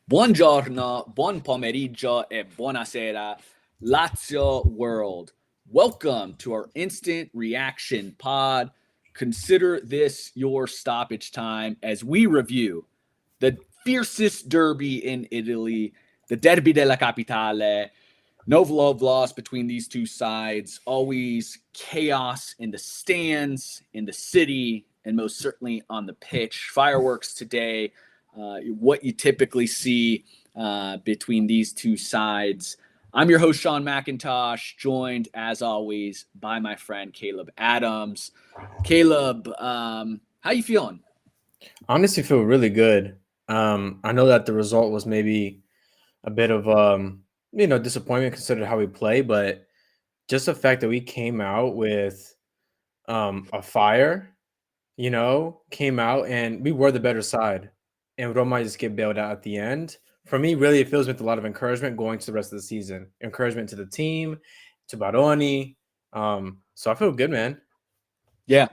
Buongiorno, buon pomeriggio, e buonasera, Lazio world. Welcome to our instant reaction pod. Consider this your stoppage time as we review the fiercest derby in Italy, the Derby della Capitale. No love lost between these two sides. Always chaos in the stands, in the city, and most certainly on the pitch. Fireworks today. What you typically see between these two sides. I'm your host, Sean McIntosh, joined as always by my friend Caleb Adams. Caleb, how you feeling? Honestly, feel really good. I know that the result was maybe a bit of disappointment considering how we play, but just the fact that we came out with a fire, came out and we were the better side, and Roma just get bailed out at the end. For me, really, it fills me with a lot of encouragement going to the rest of the season. Encouragement to the team, to Baroni. So I feel good, man. Yeah.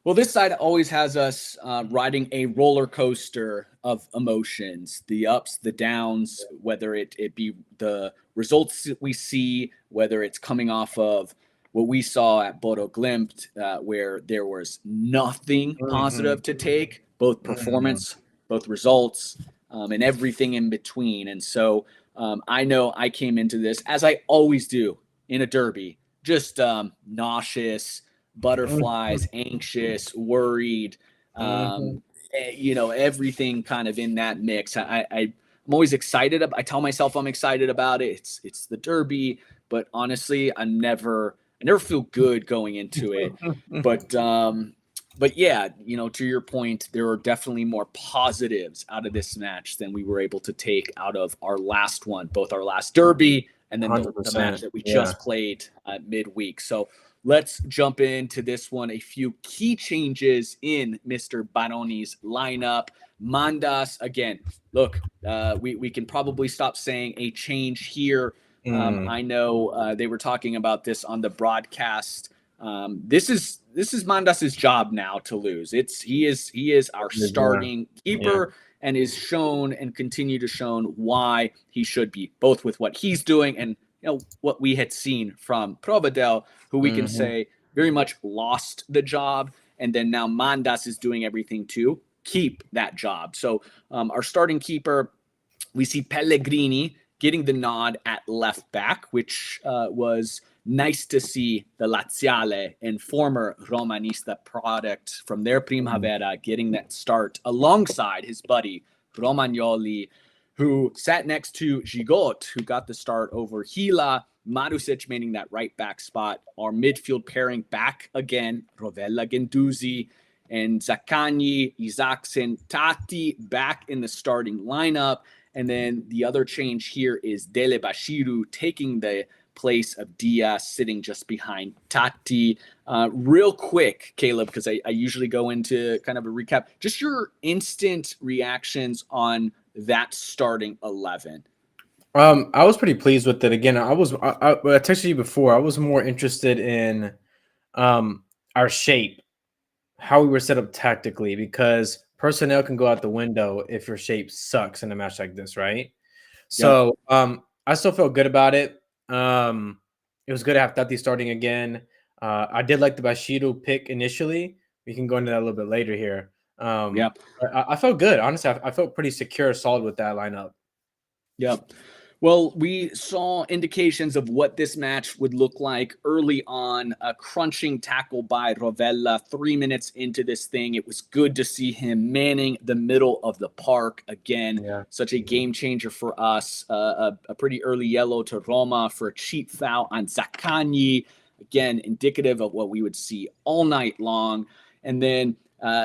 Well, this side always has us riding a roller coaster of emotions, the ups, the downs, whether it be the results that we see, whether it's coming off of what we saw at Bodo Glimt, where there was nothing Hmm. positive to take, both Hmm. performance, both results, and everything in between. And so I know I came into this, as I always do in a derby, just nauseous, butterflies, anxious, worried, Hmm. everything kind of in that mix. I'm always excited. I tell myself I'm excited about it. It's the Derby, but honestly, I never feel good going into it. But but yeah, to your point, there are definitely more positives out of this match than we were able to take out of our last one, both our last Derby and then the match 100%. that we Yeah. just played midweek. So let's jump into this one. A few key changes in Mr. Baroni's lineup. Mandas, again, look, we can probably stop saying a change here. Mm. I know they were talking about this on the broadcast. This is Mandas's job now to lose. He is our Yeah. starting Yeah. keeper and is shown and continue to shown why he should be, both with what he's doing and what we had seen from Provedel, who we can Mhm. say very much lost the job, and then now Mandas is doing everything to keep that job. So our starting keeper, we see Pellegrini getting the nod at left back, which was nice to see the Laziale and former Romanista product from their Mhm. Primavera getting that start alongside his buddy Romagnoli, who sat next to Gigot, who got the start over Gila. Marusic manning that right back spot. Our midfield pairing back again, Rovella Gendouzi and Zaccagni, Isaacson, Tati back in the starting lineup. And then the other change here is Dele Bashiru taking the place of Diaz, sitting just behind Tati. Real quick, Caleb, because I usually go into kind of a recap, just your instant reactions on that starting 11. I was pretty pleased with it. Again, I texted you before. I was more interested in um our shape, how we were set up tactically, because personnel can go out the window if your shape sucks in a match like this, right? Yep. So I still felt good about it. It was good to have Tati starting again. I did like the Bashiru pick initially. We can go into that a little bit later here. Yep. But I felt good. Honestly, I felt pretty secure, solid with that lineup. Yep. Well, we saw indications of what this match would look like early on. A crunching tackle by Rovella 3 minutes into this thing. It was good to see him manning the middle of the park again. Yeah. Such a game changer for us. A pretty early yellow to Roma for a cheap foul on Zaccagni. Again, indicative of what we would see all night long. And then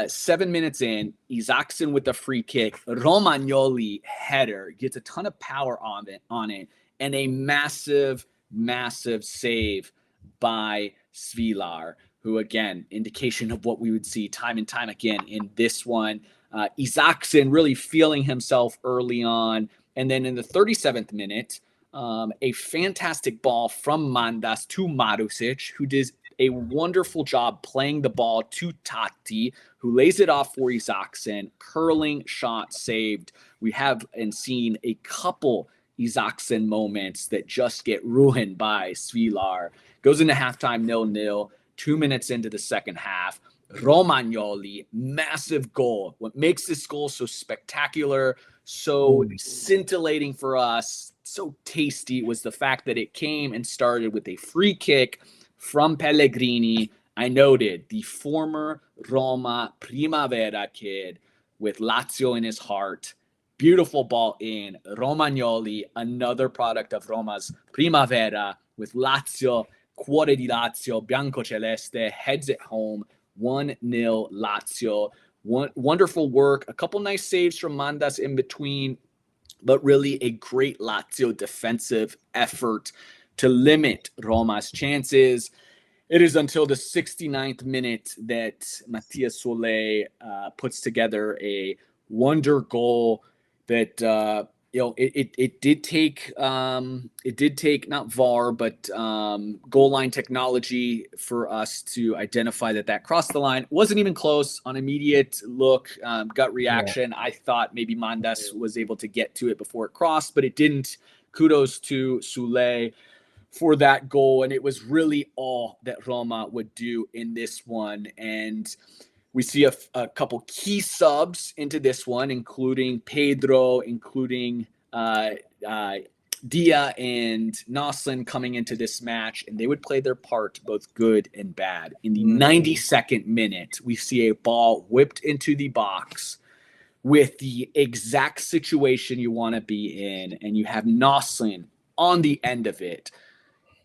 7 minutes in, Isaacson with the free kick, Romagnoli header gets a ton of power on it, and a massive, massive save by Svilar, who again, indication of what we would see time and time again in this one. Isaacson really feeling himself early on, and then in the 37th minute, a fantastic ball from Mandas to Marusic, who does a wonderful job playing the ball to Tati, who lays it off for Isaacson. Curling shot saved. We have and seen a couple Isaacson moments that just get ruined by Svilar. Goes into halftime 0-0. 2 minutes into the second half, Romagnoli, massive goal. What makes this goal so spectacular, so scintillating for us, so tasty was the fact that it came and started with a free kick from Pellegrini. I noted the former Roma Primavera kid with Lazio in his heart. Beautiful ball in. Romagnoli, another product of Roma's Primavera with Lazio. Cuore di Lazio, Biancoceleste, heads it home, 1-0 Lazio. Wonderful work. A couple nice saves from Mandas in between, but really a great Lazio defensive effort to limit Roma's chances. It is until the 69th minute that Mattia Soler puts together a wonder goal that it did take not VAR but goal line technology for us to identify that crossed the line. It wasn't even close on immediate look, gut reaction. I thought maybe Mandas was able to get to it before it crossed, but it didn't. Kudos to Soler for that goal, and it was really all that Roma would do in this one. And we see a couple key subs into this one, including Pedro, including Dia and Noslin coming into this match, and they would play their part, both good and bad. In the 92nd minute, we see a ball whipped into the box with the exact situation you want to be in, and you have Noslin on the end of it.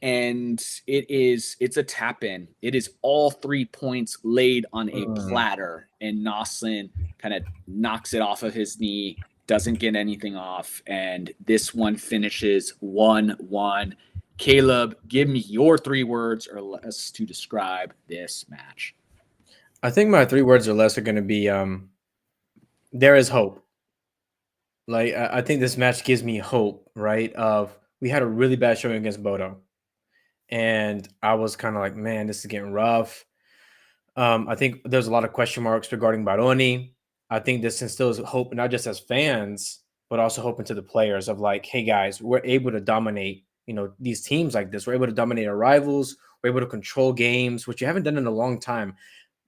And it's a tap in. It is all 3 points laid on a platter, and Noslin kind of knocks it off of his knee, doesn't get anything off, and this one finishes 1-1. Caleb, give me your 3 words or less to describe this match. I think my 3 words or less are going to be there is hope. Like, I think this match gives me hope, right? We had a really bad showing against Bodo. And I was kind of like, man, this is getting rough. I think there's a lot of question marks regarding Baroni. I think this instills hope, not just as fans, but also hope into the players of like, hey guys, we're able to dominate, these teams like this. We're able to dominate our rivals. We're able to control games, which you haven't done in a long time.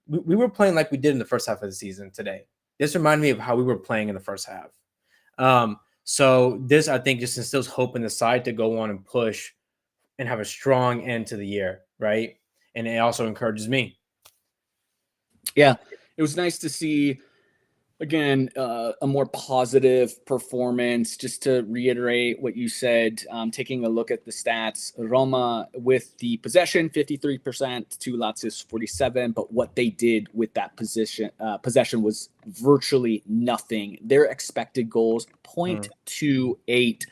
We were playing like we did in the first half of the season today. This reminded me of how we were playing in the first half. So this, I think, just instills hope in the side to go on and push and have a strong end to the year, right? And it also encourages me. Yeah, it was nice to see, again, a more positive performance. Just to reiterate what you said, taking a look at the stats, Roma with the possession, 53% to Lazio's 47%, but what they did with that possession was virtually nothing. Their expected goals, 0.28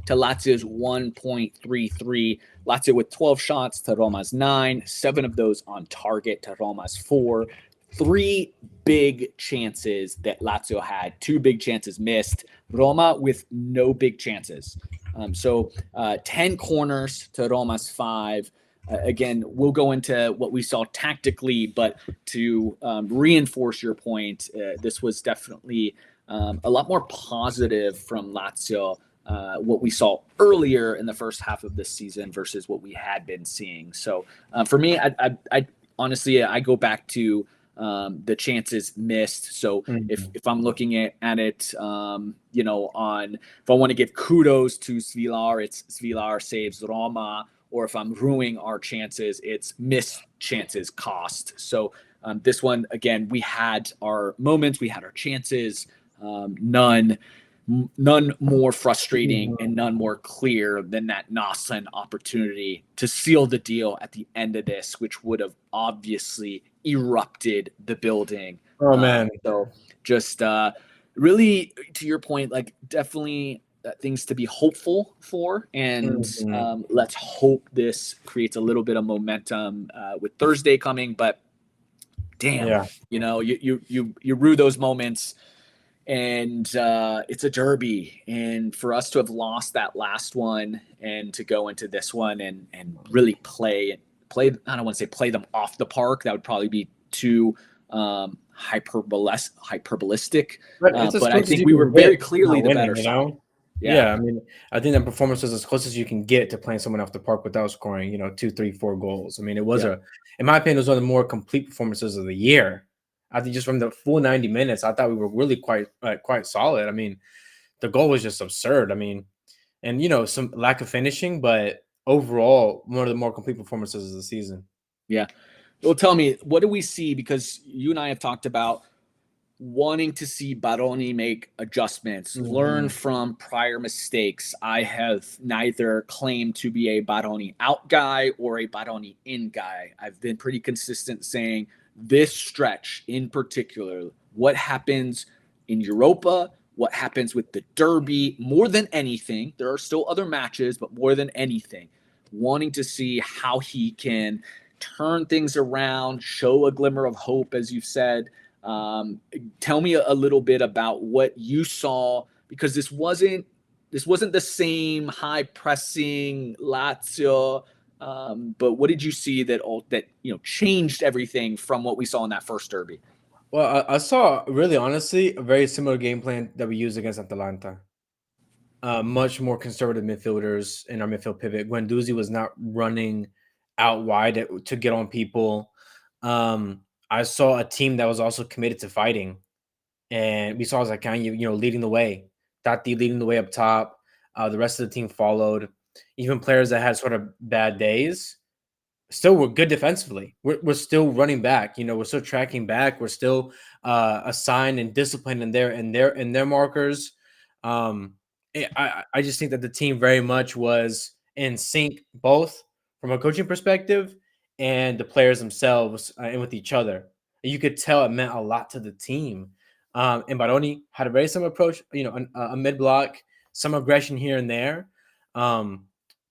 to Lazio's 1.33. Lazio with 12 shots to Roma's 9, 7 of those on target to Roma's 4. 3 big chances that Lazio had, 2 big chances missed. Roma with no big chances. So 10 corners to Roma's 5. Again, we'll go into what we saw tactically, but to reinforce your point, this was definitely a lot more positive from Lazio, what we saw earlier in the first half of this season versus what we had been seeing. So for me, I honestly, I go back to the chances missed. So if I'm looking at it, if I want to give kudos to Svilar, it's Svilar saves Roma, or if I'm ruining our chances, it's missed chances cost. So this one, again, we had our moments, we had our chances, none more frustrating and none more clear than that Noslin opportunity to seal the deal at the end of this, which would have obviously erupted the building. Oh man. So just really, to your point, like definitely things to be hopeful for, and let's hope this creates a little bit of momentum with Thursday coming. But damn, you rue those moments. And it's a derby, and for us to have lost that last one and to go into this one and really play, I don't want to say play them off the park. That would probably be too hyperbolistic, But it's as but I close as think you we were can get very to clearly not the winning, better you side. know? Yeah, Yeah, I mean, I think that performance was as close as you can get to playing someone off the park without scoring, 2, 3, 4 goals. I mean, it was yeah. in my opinion, it was one of the more complete performances of the year. I think just from the full 90 minutes, I thought we were really quite solid. I mean, the goal was just absurd. I mean, and some lack of finishing, but overall, one of the more complete performances of the season. Yeah. Well, tell me, what do we see? Because you and I have talked about wanting to see Baroni make adjustments, learn Mhm. from prior mistakes. I have neither claimed to be a Baroni out guy or a Baroni in guy. I've been pretty consistent saying this stretch in particular, what happens in Europa, what happens with the Derby, more than anything, there are still other matches, but more than anything, wanting to see how he can turn things around, show a glimmer of hope, as you've said. Tell me a little bit about what you saw, because this wasn't the same high pressing Lazio. But what did you see that changed everything from what we saw in that first derby? Well, I saw really honestly a very similar game plan that we used against Atalanta. Much more conservative midfielders in our midfield pivot. Guendouzi was not running out wide to get on people. I saw a team that was also committed to fighting, and we saw Zakanya, leading the way. Tati leading the way up top. The rest of the team followed. Even players that had sort of bad days still we're good defensively. We're still running back. We're still tracking back. We're still assigned and disciplined in their markers. Um, I just think that the team very much was in sync, both from a coaching perspective and the players themselves and with each other. You could tell it meant a lot to the team. And Baroni had a very similar approach. A mid block, some aggression here and there. Um,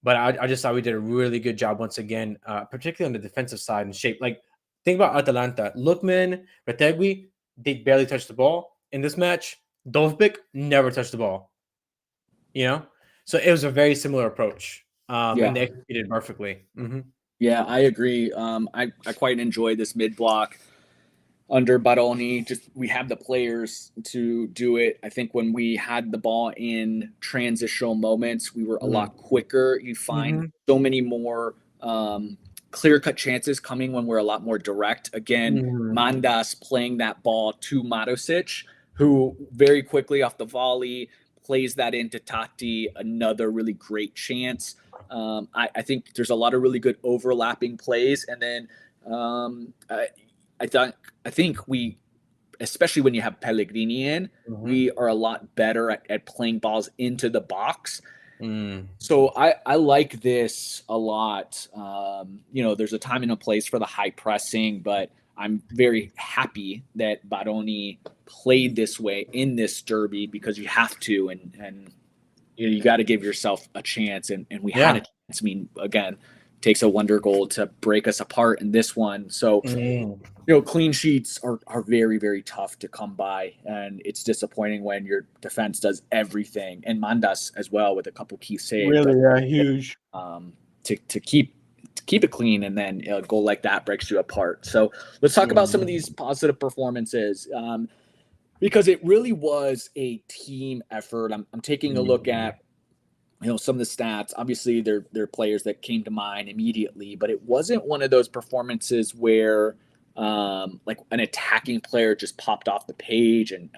but I just thought we did a really good job once again, particularly on the defensive side and shape. Like, think about Atalanta. Lookman, Retegui, they barely touched the ball. In this match, Dovbik never touched the ball. You know? So it was a very similar approach. And Yeah, they executed perfectly. Mhm. yeah, I agree. I quite enjoyed this mid block under Baroni. Just we have the players to do it. I think when we had the ball in transitional moments, we were a Mhm. lot quicker. You find Mhm. so many more clear cut chances coming when we're a lot more direct. Again, Mhm. Mandas playing that ball to Matosic, who very quickly off the volley plays that into Tati. Another really great chance. I think there's a lot of really good overlapping plays, and then I thought I think we, especially when you have Pellegrini in, Mhm. we are a lot better at playing balls into the box. Mm. So I like this a lot. There's a time and a place for the high pressing, but I'm very happy that Baroni played this way in this derby because you have to, and you got to give yourself a chance, and we had Yeah. a chance. I mean, again, takes a wonder goal to break us apart in this one. So Mm. clean sheets are very, very tough to come by. And it's disappointing when your defense does everything, and Mandas as well with a couple key saves. Really, yeah, huge. Um, to keep it clean, and then a goal like that breaks you apart. So let's talk about some of Mhm. these positive performances. Because it really was a team effort. I'm taking a look Mhm. at some of the stats. Obviously, they're players that came to mind immediately, but it wasn't one of those performances where like an attacking player just popped off the page. And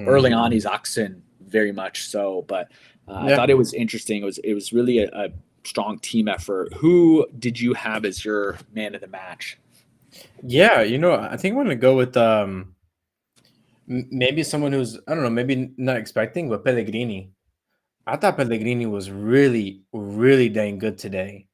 early Mhm. on, he's Oxen very much so. But I Yeah. thought it was interesting. It was really a strong team effort. Who did you have as your man of the match? Yeah, I think I'm gonna go with maybe someone who's I don't know, maybe not expecting, but Pellegrini. I thought Pellegrini was really, really dang good today.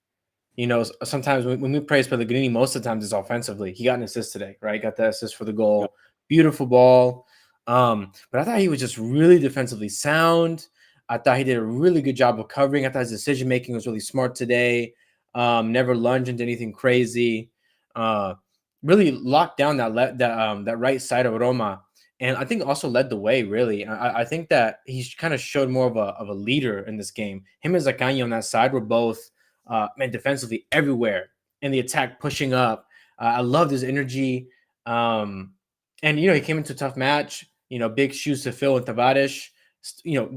Sometimes when we praise Pellegrini, most of the times it's offensively. He got an assist today, right? Got the assist for the Yep. goal. Beautiful ball. But I thought he was just really defensively sound. I thought he did a really good job of covering. I thought his decision making was really smart today. Never lunged into anything crazy. Uh, really locked down that right side of Roma, and I think also led the way. Really, I think that he's kind of showed more of a leader in this game. Him and Zaccagni on that side were both man, defensively everywhere in the attack, pushing up. I loved his energy. Um, And he came into a tough match. Big shoes to fill with Tavares.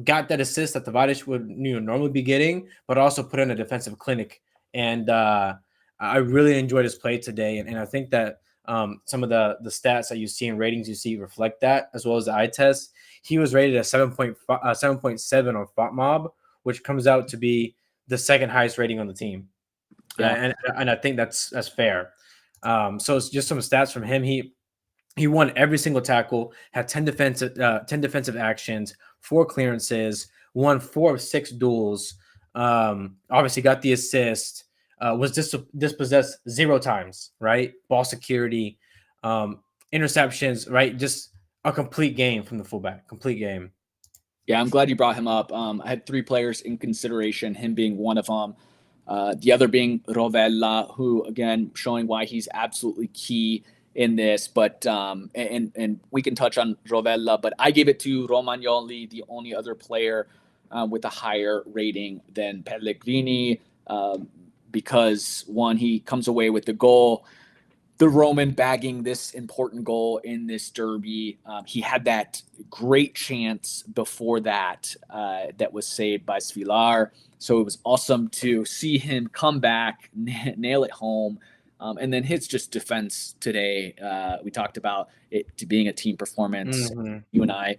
Got that assist that Tavares would normally be getting, but also put in a defensive clinic. And I really enjoyed his play today, and I think that some of the stats that you see and ratings you see reflect that, as well as the eye test. He was rated a 7.7 on FOTMob, which comes out to be the second highest rating on the team, Yeah. and I think that's fair. So it's just some stats from him. He won every single tackle, had 10 defensive actions, 4 clearances, won 4 of 6 duels. Obviously got the assist. Was dispossessed 0 times, right? Ball security, interceptions, right? Just a complete game from the fullback. Complete game. Yeah, I'm glad you brought him up. I had 3 players in consideration, him being one of them. The other being Rovella, who again showing why he's absolutely key in this. But and we can touch on Rovella, but I gave it to Romagnoli, the only other player with a higher rating than Pellegrini, because one, he comes away with the goal. The Roman bagging this important goal in this derby. He had that great chance before that that was saved by Svilar. So it was awesome to see him come back, nail it home. And then his just defense today. We talked about it to being a team performance. Mm-hmm. You and I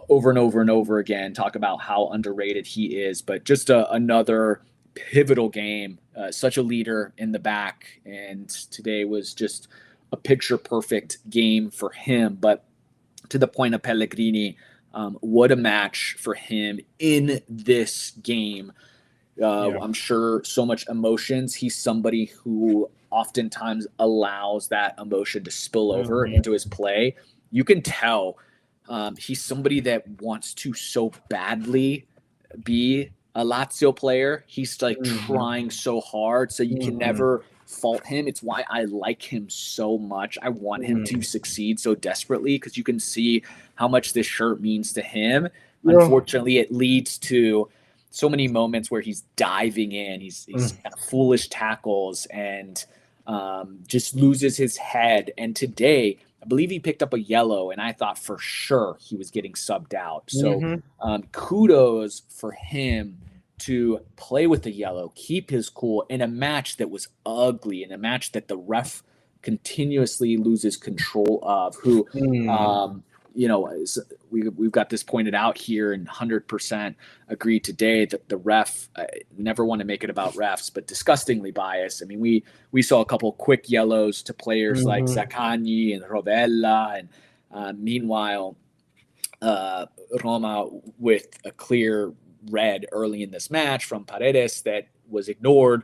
over and over and over again talk about how underrated he is, but just another pivotal game. Such a leader in the back, and today was just a picture perfect game for him. But to the point of Pellegrini, what a match for him in this game. Yeah. I'm sure so much emotions. He's somebody who oftentimes allows that emotion to spill over Mm-hmm. into his play. You can tell he's somebody that wants to so badly be a Lazio player. He's like Mm-hmm. trying so hard, so you can Mm-hmm. never fault him. It's why I like him so much. I want him to succeed so desperately because you can see how much this shirt means to him. Yeah. Unfortunately, it leads to so many moments where he's diving in. He's Mm. got foolish tackles and just loses his head. And today, I believe he picked up a yellow, and I thought for sure he was getting subbed out. So Mm-hmm. kudos for him to play with the yellow, keep his cool in a match that was ugly, in a match that the ref continuously loses control of. Who, Mm. um, we've got this pointed out here, and 100% agree today that the ref. Never want to make it about refs, but disgustingly biased. I mean, we saw a couple quick yellows to players like Mm-hmm. Zaccagni and Rovella, and meanwhile Roma with a clear red early in this match from Paredes that was ignored.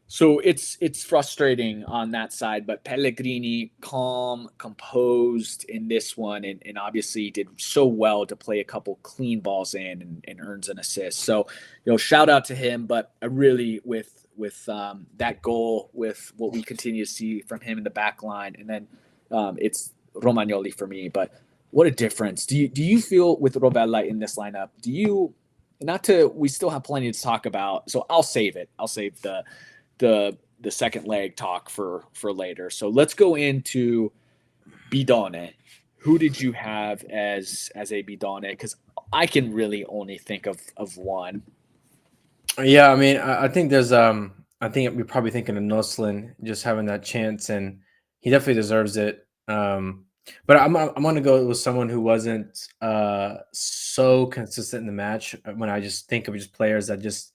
So it's frustrating on that side, but Pellegrini calm, composed in this one, and obviously did so well to play a couple clean balls in and earns an assist. So shout out to him. But I really with that goal, with what we continue to see from him in the back line, and then it's Romagnoli for me. But what a difference. Do you feel with Rovella in this lineup? Do you not to we still have plenty to talk about, so I'll save it. I'll save the second leg talk for later. So let's go into Bidone. Who did you have as a Bidone? Because I can really only think of one. Yeah, I mean, I think I think we're probably thinking of Noslin just having that chance, and he definitely deserves it. But I'm gonna go with someone who wasn't so consistent in the match. When I just think of just players that just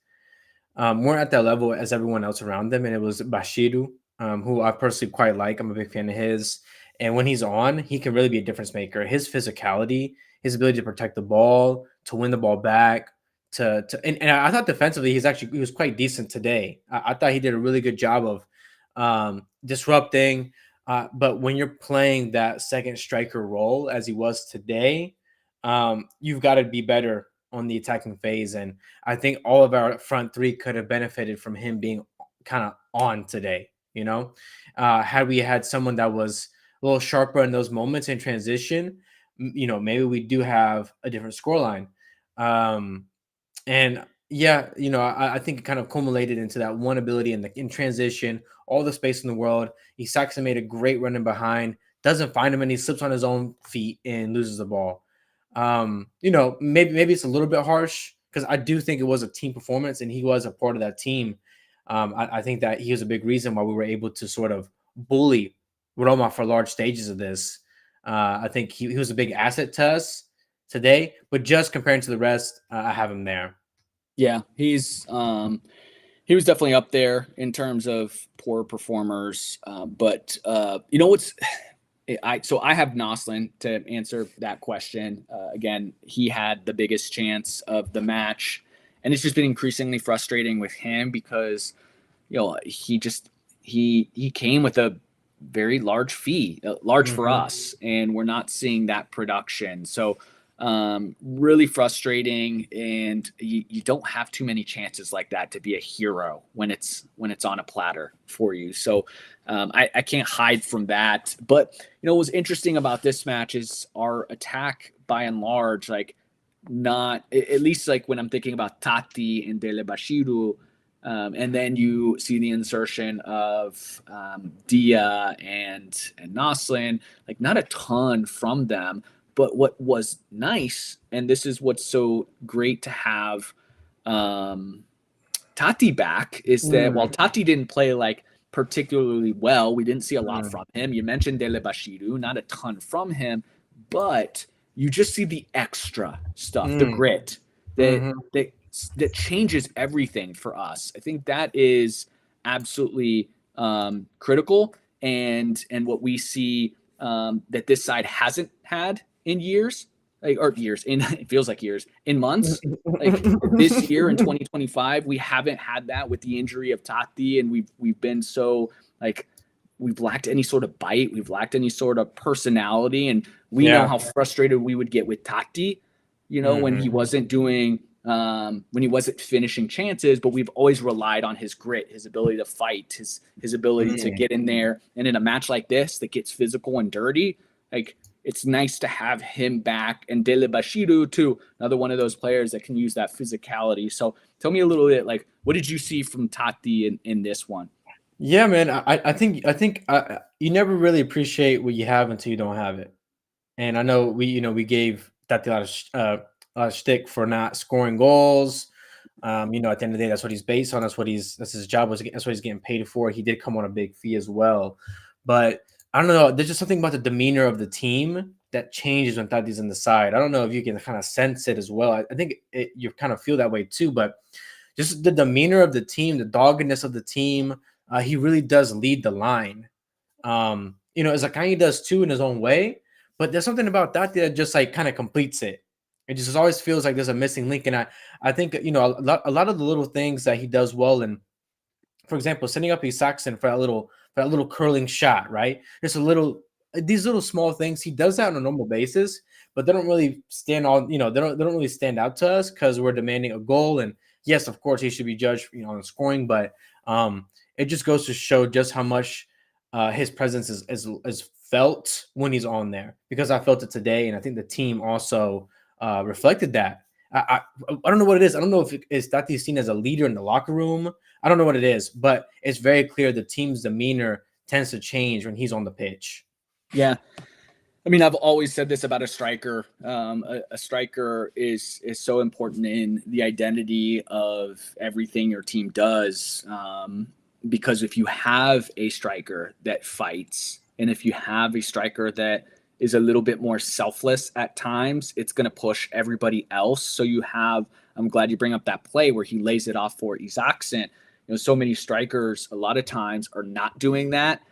weren't at that level as everyone else around them, and it was Bashiru, who I personally quite like. I'm a big fan of his, and when he's on, he can really be a difference maker. His physicality, his ability to protect the ball, to win the ball back, and I thought defensively he was quite decent today. I thought he did a really good job of disrupting. But when you're playing that second striker role as he was today, you've got to be better on the attacking phase. And I think all of our front three could have benefited from him being kind of on today. Had we had someone that was a little sharper in those moments in transition, maybe we do have a different scoreline. And yeah, I think it kind of culminated into that one ability in transition, all the space in the world. Saxon made a great run in behind, doesn't find him and he slips on his own feet and loses the ball. You know, maybe it's a little bit harsh because I do think it was a team performance and he was a part of that team. I think that he was a big reason why we were able to sort of bully Roma for large stages of this. I think he was a big asset to us today, but just comparing to the rest, I have him there. Yeah, he was definitely up there in terms of poor performers. But you know what's I have Noslin to answer that question. Again, he had the biggest chance of the match, and it's just been increasingly frustrating with him because he came with a very large fee, large for us, and we're not seeing that production. So really frustrating, and you don't have too many chances like that to be a hero when it's on a platter for you. So I can't hide from that. But what was interesting about this match is our attack by and large, like not at least like when I'm thinking about Tati and Della, and then you see the insertion of Della and Noslin, like not a ton from them. But what was nice, and this is what's so great to have Tati back, is that while Tati didn't play like particularly well, we didn't see a lot from him. You mentioned Dele Bashiru, not a ton from him, but you just see the extra stuff, the grit that changes everything for us. I think that is absolutely critical, and what we see that this side hasn't had in years, it feels like years, in months. Like this year in 2025, we haven't had that with the injury of Tati, and we've been so like we've lacked any sort of bite, we've lacked any sort of personality, and we know how frustrated we would get with Tati, when he wasn't doing when he wasn't finishing chances, but we've always relied on his grit, his ability to fight, his ability to get in there. And in a match like this that gets physical and dirty, like it's nice to have him back, and Dele Bashiru too, another one of those players that can use that physicality. So tell me a little bit, like, what did you see from Tati in this one? Yeah, man, I think you never really appreciate what you have until you don't have it. And I know we gave Tati a lot of shtick for not scoring goals. At the end of the day, that's what he's based on. That's his job. That's what he's getting paid for. He did come on a big fee as well, but I don't know. There's just something about the demeanor of the team that changes when Tati's in the side. I don't know if you can kind of sense it as well. I think you kind of feel that way too. But just the demeanor of the team, the doggedness of the team, he really does lead the line. Zakani does too in his own way. But there's something about that just like kind of completes it. It just always feels like there's a missing link. And I think, a lot of the little things that he does well. And for example, setting up Saxon for that little curling shot, right? Just these little small things. He does that on a normal basis, but they don't really stand on, they don't really stand out to us because we're demanding a goal. And yes, of course, he should be judged, on scoring, but it just goes to show just how much his presence is felt when he's on there, because I felt it today, and I think the team also reflected that. I don't know what it is. I don't know if it's Tati seen as a leader in the locker room. I don't know what it is, but it's very clear the team's demeanor tends to change when he's on the pitch. Yeah. I mean, I've always said this about a striker. A striker is so important in the identity of everything your team does. Because if you have a striker that fights, and if you have a striker that is a little bit more selfless at times, it's going to push everybody else. So I'm glad you bring up that play where he lays it off for Isaacson. So many strikers a lot of times are not doing that.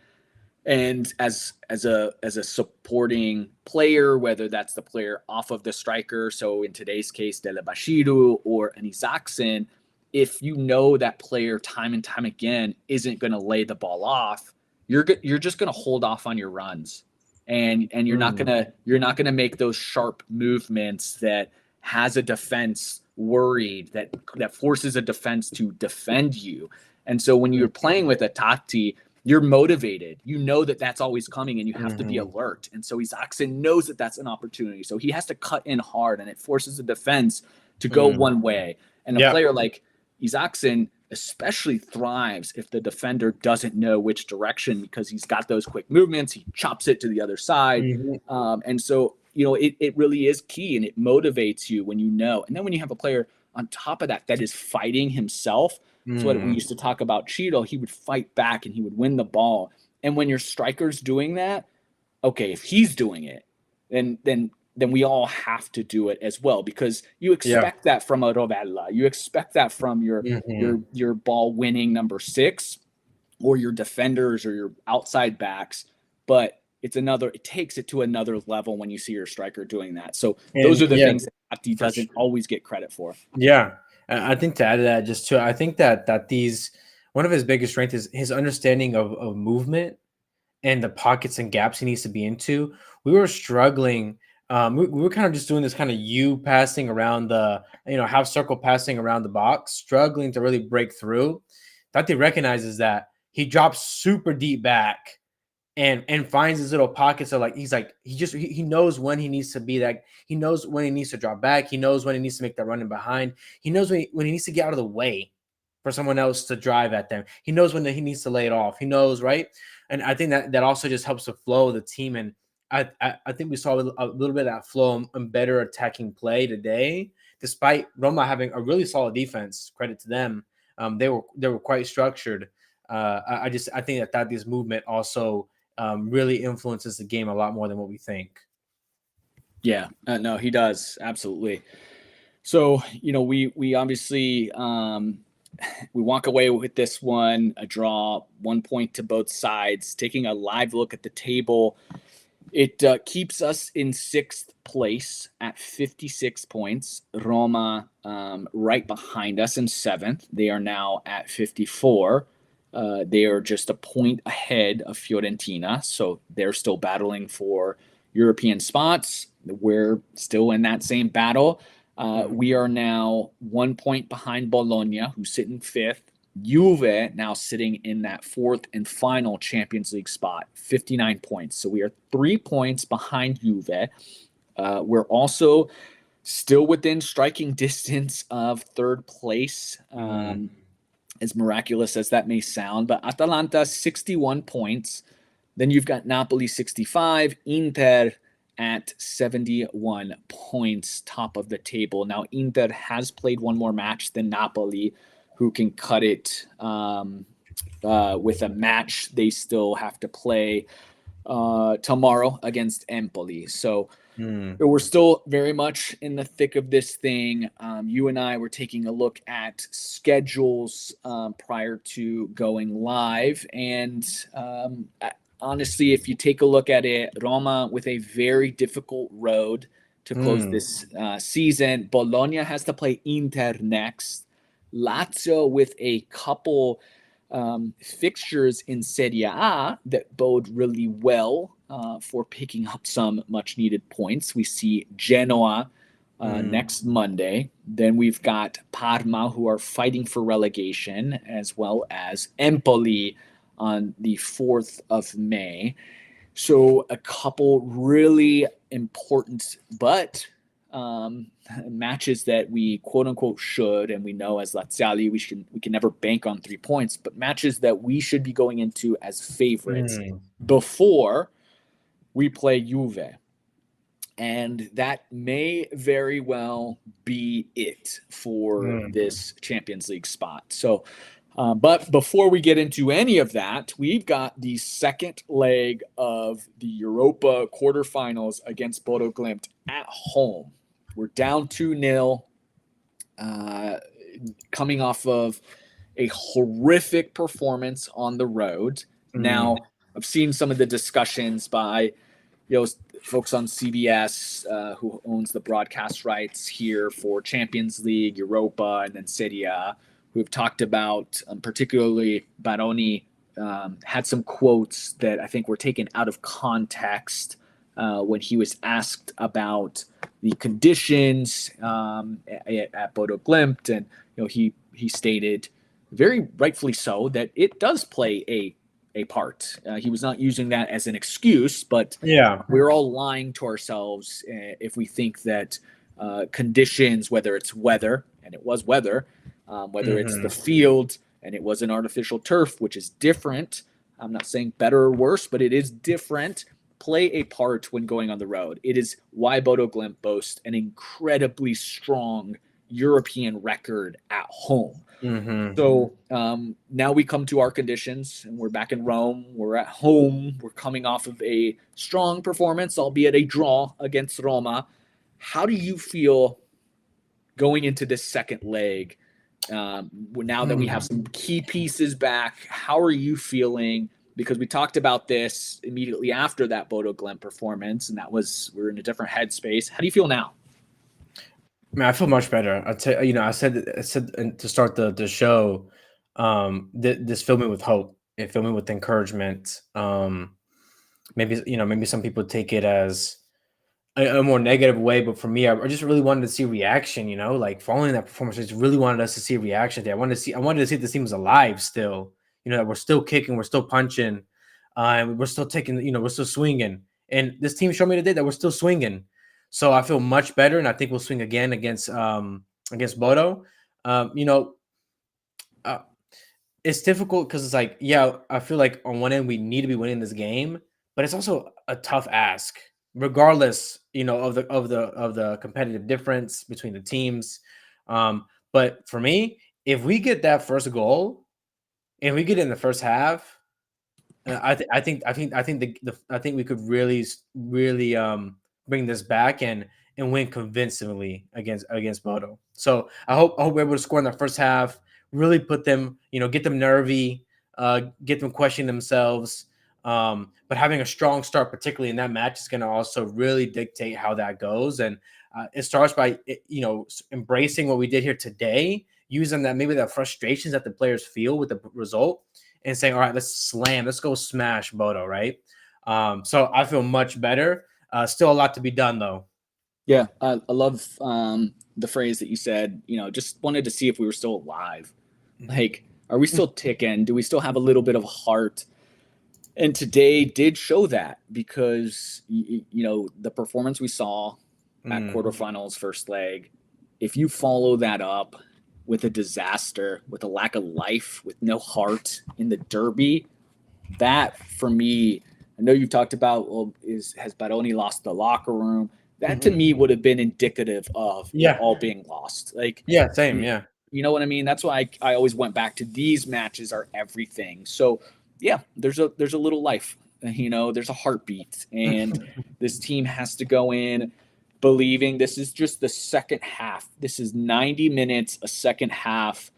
And as a supporting player, whether that's the player off of the striker, so in today's case, Dele Bashiru or an Isaacson, if you know that player time and time again isn't going to lay the ball off, you're just going to hold off on your runs, and you're not gonna make those sharp movements that has a defense worried, that forces a defense to defend you. And so when you're playing with a Tati, you're motivated. You know that that's always coming, and you have to be alert. And so Isaacson knows that that's an opportunity, so he has to cut in hard, and it forces the defense to go one way. And a player like Isaacson, especially thrives if the defender doesn't know which direction, because he's got those quick movements. He chops it to the other side. And so, it really is key, and it motivates you when you know. And then when you have a player on top of that is fighting himself. So what we used to talk about Cheadle, he would fight back and he would win the ball. And when your striker's doing that, okay, if he's doing it, then we all have to do it as well, because you expect that from a Rovella. You expect that from your ball winning number 6 or your defenders or your outside backs. But it takes it to another level when you see your striker doing that. So those are the things that Ati doesn't always get credit for. Yeah. I think to add to that, just too, I think that one of his biggest strengths is his understanding of movement and the pockets and gaps he needs to be into. We were struggling. We were kind of just doing this kind of U passing around the, half circle passing around the box, struggling to really break through. Tati recognizes that. He drops super deep back and finds his little pockets of he knows when he needs to be that. He knows when he needs to drop back. He knows when he needs to make that run in behind. He knows when he needs to get out of the way for someone else to drive at them. He knows when he needs to lay it off. He knows, right? And I think that also just helps to flow the team. And I think we saw a little bit of that flow and better attacking play today, despite Roma having a really solid defense. Credit to them. They were quite structured. I think that this movement also really influences the game a lot more than what we think. Yeah, no, he does. Absolutely. So, we obviously, we walk away with this one, a draw, 1 point to both sides. Taking a live look at the table, it keeps us in 6th place at 56 points. Roma right behind us in 7th. They are now at 54. They are just a point ahead of Fiorentina, so they're still battling for European spots. We're still in that same battle. We are now 1 point behind Bologna, who's sitting 5th. Juve now sitting in that 4th and final Champions League spot, 59 points. So we are 3 points behind Juve. We're also still within striking distance of 3rd place, as miraculous as that may sound. But Atalanta, 61 points. Then you've got Napoli, 65. Inter at 71 points, top of the table. Now, Inter has played one more match than Napoli, who can cut it with a match they still have to play tomorrow against Empoli. So we're still very much in the thick of this thing. You and I were taking a look at schedules prior to going live. And honestly, if you take a look at it, Roma with a very difficult road to close this season. Bologna has to play Inter next. Lazio with a couple fixtures in Serie A that bode really well for picking up some much needed points. We see Genoa next Monday. Then we've got Parma, who are fighting for relegation, as well as Empoli on the 4th of May. So a couple really important, but matches that we quote unquote should, and we know as Laziali we can never bank on 3 points, but matches that we should be going into as favorites before we play Juve. And that may very well be it for this Champions League spot. So but before we get into any of that, we've got the second leg of the Europa quarterfinals against Bodo Glimt at home. We're down 2-0, coming off of a horrific performance on the road. Now, I've seen some of the discussions by folks on CBS who owns the broadcast rights here for Champions League, Europa, and then Serie A, who have talked about, particularly Baroni, had some quotes that I think were taken out of context when he was asked about the conditions at Bodo Glimt, and he stated, very rightfully so, that it does play a part. He was not using that as an excuse, but we're all lying to ourselves if we think that conditions, whether it's weather, and it was weather, whether it's the field and it was an artificial turf, which is different. I'm not saying better or worse, but it is different. Play a part when going on the road. It is why Bodo Glimt boasts an incredibly strong European record at home. So now we come to our conditions, and we're back in Rome. We're at home. We're coming off of a strong performance, albeit a draw against Roma. How do you feel going into this second leg? Now that we have some key pieces back, how are you feeling? Because we talked about this immediately after that Bodo Glimt performance, and we're in a different headspace. How do you feel now? Man, I feel much better. I tell you know, I said to start the show, this filled me with hope. It filled me with encouragement. Maybe some people take it as a more negative way, but for me, I just really wanted to see reaction. Like following that performance, I just really wanted us to see reaction there. I wanted to see if this team was alive still. That we're still kicking, we're still punching, and we're still taking. We're still swinging. And this team showed me today that we're still swinging. So I feel much better, and I think we'll swing again against Bodo. It's difficult because it's like, yeah, I feel like on one end we need to be winning this game, but it's also a tough ask, regardless, of the competitive difference between the teams. But for me, if we get that first goal, and we get it in the first half, I think we could really bring this back and win convincingly against Bodo. So I hope we're able to score in the first half, really put them, get them nervy, get them questioning themselves. But having a strong start, particularly in that match, is going to also really dictate how that goes. And it starts by embracing what we did here today, using that frustrations that the players feel with the result, and saying, all right, let's go smash Bodo, right? So I feel much better. Still a lot to be done, though. Yeah, I love the phrase that you said, just wanted to see if we were still alive. Like, are we still ticking? Do we still have a little bit of heart? And today did show that, because, the performance we saw at quarterfinals first leg, if you follow that up with a disaster, with a lack of life, with no heart in the derby, that for me, I know you've talked about, has Baroni lost the locker room? That to me would have been indicative of it all being lost. Like, same, yeah. You know what I mean? That's why I always went back to these matches are everything. So yeah, there's a little life, there's a heartbeat, and this team has to go in believing this is just the second half. This is 90 minutes, a second half,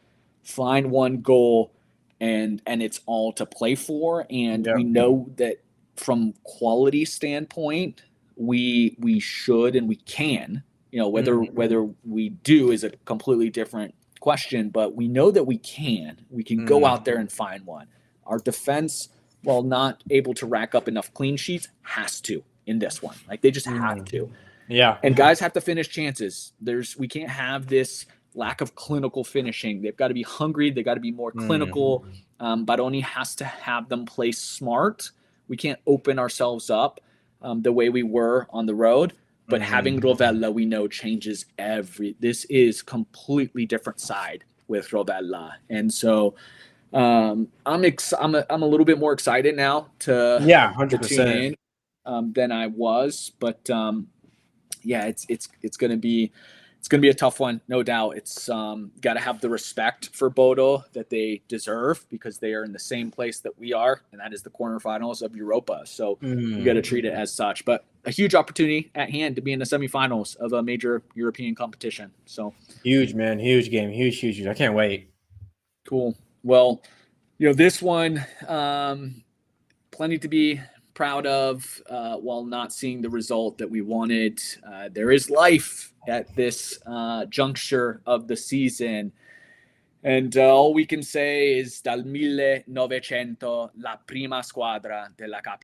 find one goal, and it's all to play for. And we know that from quality standpoint, we should and we can, whether we do is a completely different question, but we know that we can go out there and find one. Our defense, while not able to rack up enough clean sheets, has to in this one. Like, they just have to. Yeah. And guys have to finish chances. We can't have this lack of clinical finishing. They've got to be hungry. They've got to be more clinical. Baroni has to have them play smart. We can't open ourselves up the way we were on the road. But having Rovella, we know, changes this is completely different side with Rovella. And so I'm a little bit more excited now to 100% tune in than I was. But yeah, it's gonna be a tough one, no doubt. It's got to have the respect for Bodo that they deserve, because they are in the same place that we are, and that is the quarterfinals of Europa. So we got to treat it as such. But a huge opportunity at hand to be in the semifinals of a major European competition. So huge, man, huge game, huge. I can't wait. Cool. Well, this one, plenty to be proud of, while not seeing the result that we wanted. There is life at this juncture of the season. And all we can say is dal 1900 la prima squadra della Capitale.